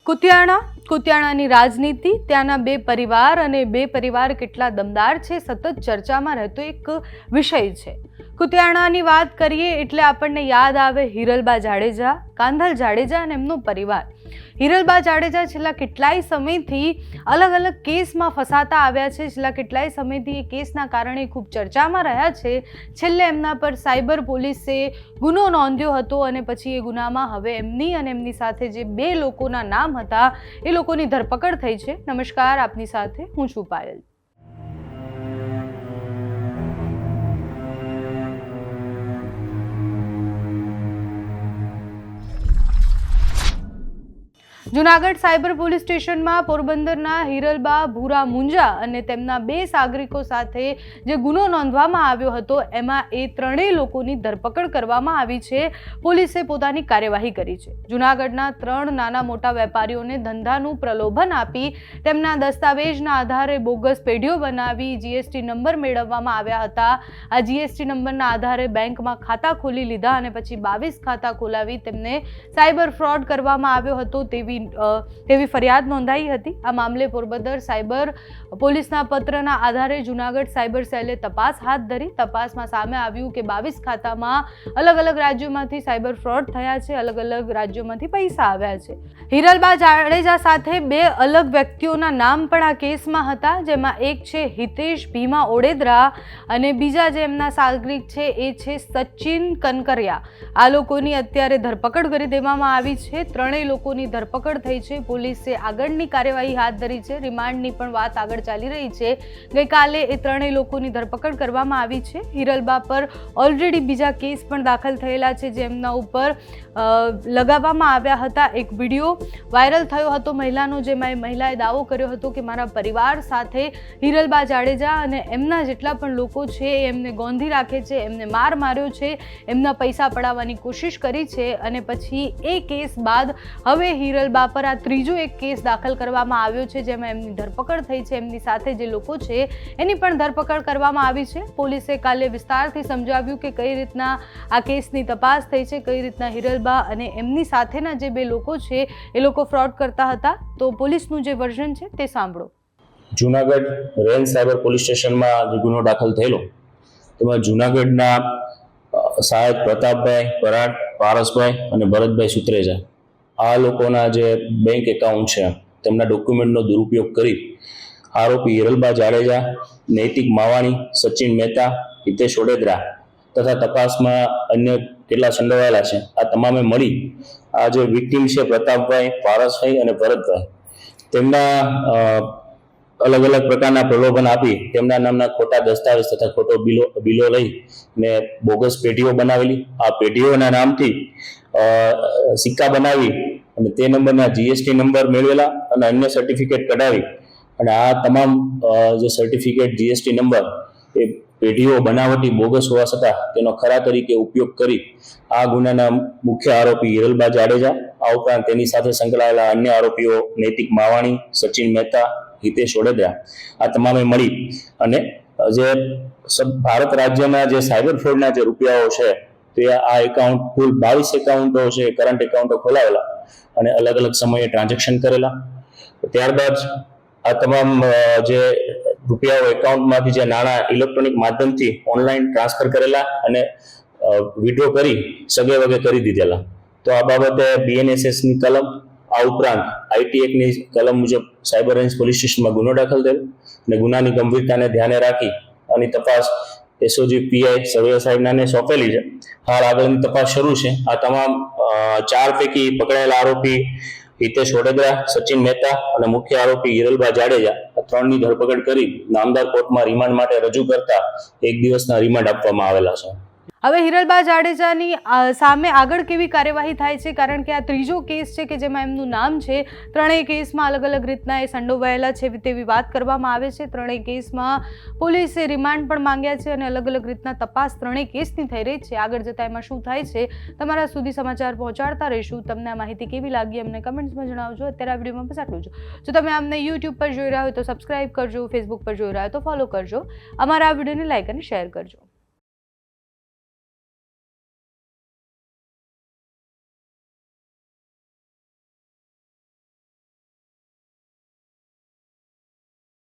કુતિયાણાની રાજનીતિ, ત્યાંના બે પરિવાર અને બે પરિવાર કેટલા દમદાર છે, સતત ચર્ચામાં રહેતો એક વિષય છે. કુતિયાણાની વાત કરીએ એટલે આપણને યાદ આવે હિરલબા જાડેજા, કાંધલ જાડેજા અને એમનો પરિવાર. હિરલબા જાડેજા છેલ્લા કેટલાય સમયથી અલગ અલગ કેસમાં ફસાતા આવ્યા છે. છેલ્લા કેટલાય સમયથી એ કેસના કારણે ખૂબ ચર્ચામાં રહ્યા છે. છેલ્લે એમના પર સાયબર પોલીસે ગુનો નોંધ્યો હતો અને પછી એ ગુનામાં હવે એમની અને એમની સાથે જે બે લોકોના નામ હતા એ લોકોની ધરપકડ થઈ છે. નમસ્કાર, આપની સાથે હું છું પાયલ. જૂનાગઢ સાયબર પોલીસ સ્ટેશનમાં પોરબંદરના હિરલબા ભૂરા મુંજા અને તેમના બે સાગરિકો સાથે જે ગુનો નોંધવામાં આવ્યો હતો એમાં એ ત્રણેય લોકોની ધરપકડ કરવામાં આવી છે. પોલીસે પોતાની કાર્યવાહી કરી છે. જૂનાગઢના 3 નાના મોટા વેપારીઓને ધંધાનું પ્રલોભન આપી તેમના દસ્તાવેજના આધારે બોગસ પેઢીઓ બનાવી જીએસટી નંબર મેળવવામાં આવ્યા હતા. આ જીએસટી નંબરના આધારે બેંકમાં ખાતા ખોલી લીધા અને પછી 22 ખાતા ખોલાવી તેમને સાયબર ફ્રોડ કરવામાં આવ્યો હતો તેવી ફરિયાદ નોંધાઈ હતી. આ મામલે પોરબંદર સાયબર પોલીસના પત્રના આધારે જૂનાગઢ સાયબર સેલે તપાસ હાથ ધરી. તપાસમાં સામે આવ્યું કે 22 ખાતામાં અલગ અલગ રાજ્યોમાંથી સાયબર ફ્રોડ થયા છે, અલગ અલગ રાજ્યોમાંથી પૈસા આવ્યા છે. હિરલબા જાડેજા સાથે 2 અલગ વ્યક્તિઓના નામ પણ આ કેસમાં હતા, જેમાં એક છે હિતેશ ભીમા ઓડેદરા અને બીજા જે એમના સાગરિક છે એ છે સચિન કનકરિયા. આ લોકોની અત્યારે ધરપકડ કરી દેવામાં આવી છે. ત્રણેય લોકોની ધરપકડ થઈ છે. પોલીસે આગળની કાર્યવાહી હાથ ધરી છે. રિમાન્ડની પણ વાત આગળ ચાલી રહી છે. ગઈકાલે એ ત્રણેય લોકોની ધરપકડ કરવામાં આવી છે. હિરલબા પર ઓલરેડી બીજા કેસ પણ દાખલ થયેલા છે, જેમના ઉપર લગાવવામાં આવ્યા હતા. એક વિડીયો વાયરલ થયો હતો મહિલાનો, જેમાં એ મહિલાએ દાવો કર્યો હતો કે મારા પરિવાર સાથે હિરલબા જાડેજા અને એમના જેટલા પણ લોકો છે એ એમને ગોંધી રાખે છે, એમને માર્યો છે, એમના પૈસા પડાવવાની કોશિશ કરી છે. અને પછી એ કેસ બાદ હવે હિરલબા પર આ ત્રીજો એક કેસ દાખલ કરવામાં આવ્યો છે, જેમાં એમની ધરપકડ થઈ છે. એમની સાથે જે લોકો છે એની પણ ધરપકડ કરવામાં આવી છે. પોલીસે કાલે વિસ્તારથી સમજાવ્યું કે કઈ રીતના આ કેસની તપાસ થઈ છે, કઈ રીતના હિરલબા અને એમની સાથેના જે બે લોકો છે એ લોકો ફ્રોડ કરતા હતા. તો પોલીસનું જે વર્ઝન છે તે સાંભળો. જૂનાગઢ રેન્જ સાયબર પોલીસ સ્ટેશનમાં જે ગુનો દાખલ થયેલો તેમાં જૂનાગઢના સાહેબ પ્રતાપભાઈ પરાડ, પારસભાઈ અને ભરતભાઈ સુત્રેજા આ લોકોના જે બેંક એકાઉન્ટ છે તેમના ડોક્યુમેન્ટનો દુરુપયોગ કરી આરોપી હિરલબા જાડેજા, નૈતિક માવાણી, સચિન મહેતા, હિતેશ ઓડેદરા તથા તપાસમાં અન્ય કેટલા સંડોવાયેલા છે આ તમામે મળી આ જે વિક્ટીમ છે પ્રતાપભાઈ, પારસભાઈ અને ભરતભાઈ તેમના અલગ અલગ પ્રકારના પ્રલોભન આપી તેમના નામના ખોટા દસ્તાવેજ તથા ખોટો બિલો લઈ ને બોગસ પેઢીઓ બનાવેલી. આ પેઢીઓના નામથી સિક્કા બનાવી અને તે નંબરના જીએસટી નંબર મેળવેલા અને અન્ય સર્ટિફિકેટ કઢાવી અને આ તમામ જે સર્ટિફિકેટ જીએસટી નંબર એ પેઢીઓ બનાવટી બોગસ હોવા છતાં તેનો ખરા તરીકે ઉપયોગ કરી આ ગુનાના મુખ્ય આરોપી હિરલબા જાડેજા, આ ઉપરાંત તેની સાથે સંકળાયેલા અન્ય આરોપીઓ નૈતિક માવાણી, સચિન મહેતા, હિતેશ ઓડેદરા આ તમામે મળી અને જે ભારત રાજ્યના જે સાયબર ફ્રોડના જે રૂપિયાઓ છે તે આ એકાઉન્ટ કુલ 22 એકાઉન્ટો છે, કરંટ એકાઉન્ટો ખોલાવેલા અને અલગ અલગ સમયે ટ્રાન્ઝેક્શન કરેલા. ત્યારબાદ આ તમામ જે રૂપિયાઓ એકાઉન્ટમાંથી જે નાણાં ઇલેક્ટ્રોનિક માધ્યમથી ઓનલાઈન ટ્રાન્સફર કરેલા અને વિડ્રો કરી સગે વગે કરી દીધેલા. તો આ બાબતે BNSSની કલમ, આ ઉપરાંત IT એક્ટની કલમ મુજબ સાયબર રેન્જ પોલીસ સ્ટેશનમાં ગુનો દાખલ થયો અને ગુનાની ગંભીરતાને ધ્યાને રાખી અને તપાસ SOG PI સર્વે સાહેબનાને સોંપેલી છે. હાલ આગળની તપાસ શરૂ છે. આ તમામ 4 પૈકી પકડાયેલા આરોપી હિતેશ ઓડેદરા, સચિન મહેતા અને મુખ્ય આરોપી હિરલબા જાડેજા આ 3ની ધરપકડ કરી નામદાર કોર્ટમાં રિમાન્ડ માટે રજૂ કરતા 1 દિવસના રિમાન્ડ આપવામાં આવેલા છે. હવે હિરલબા જાડેજાની સામે આગળ કેવી કાર્યવાહી થાય છે, કારણ કે આ ત્રીજો કેસ છે કે જેમાં એમનું નામ છે. ત્રણેય કેસમાં અલગ અલગ રીતના એ સંડોવાયેલા છે તેવી વાત કરવામાં આવે છે. ત્રણેય કેસમાં પોલીસે રિમાન્ડ પણ માંગ્યા છે અને અલગ અલગ રીતના તપાસ ત્રણેય કેસની થઈ રહી છે. આગળ જતાં એમાં શું થાય છે તમારા સુધી સમાચાર પહોંચાડતા રહીશું. તમને આ માહિતી કેવી લાગી અમને કમેન્ટ્સમાં જણાવજો. અત્યારે આ વિડીયોમાં બસ આટલું જ. જો તમે અમને YouTube પર જોઈ રહ્યા હોય તો સબસ્ક્રાઇબ કરજો, Facebook પર જોઈ રહ્યા હોય તો ફોલો કરજો, અમારા આ વિડીયોને લાઇક અને શેર કરજો.